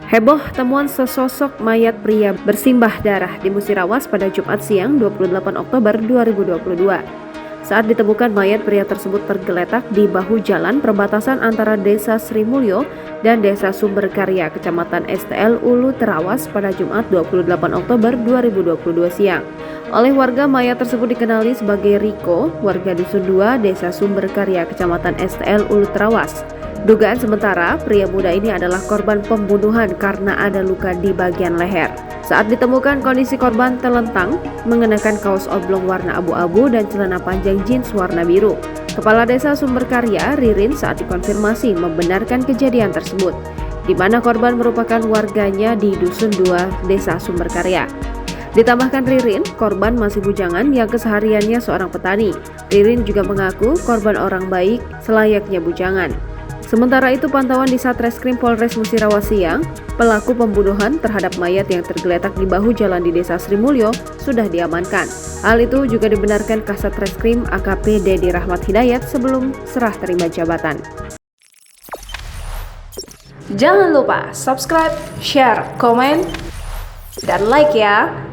Heboh temuan sesosok mayat pria bersimbah darah di Musirawas pada Jumat siang 28 Oktober 2022. Saat ditemukan, mayat pria tersebut tergeletak di bahu jalan perbatasan antara Desa Sri Mulyo dan Desa Sumberkarya, Kecamatan STL Ulu Terawas pada Jumat 28 Oktober 2022 siang. Oleh warga, mayat tersebut dikenali sebagai Riko, warga Dusun 2, Desa Sumberkarya, Kecamatan STL Ulu Terawas. Dugaan sementara, pria muda ini adalah korban pembunuhan karena ada luka di bagian leher. Saat ditemukan, kondisi korban telentang, mengenakan kaos oblong warna abu-abu dan celana panjang jeans warna biru. Kepala Desa Sumberkarya, Ririn, saat dikonfirmasi membenarkan kejadian tersebut, di mana korban merupakan warganya di Dusun 2, Desa Sumberkarya. Ditambahkan Ririn, korban masih bujangan yang kesehariannya seorang petani. Ririn juga mengaku korban orang baik selayaknya bujangan. Sementara itu, pantauan di Satreskrim Polres Musirawas siang, pelaku pembunuhan terhadap mayat yang tergeletak di bahu jalan di Desa Sri Mulyo sudah diamankan. Hal itu juga dibenarkan Kasat Reskrim AKP Dedi Rahmat Hidayat sebelum serah terima jabatan. Jangan lupa subscribe, share, komen, dan like ya!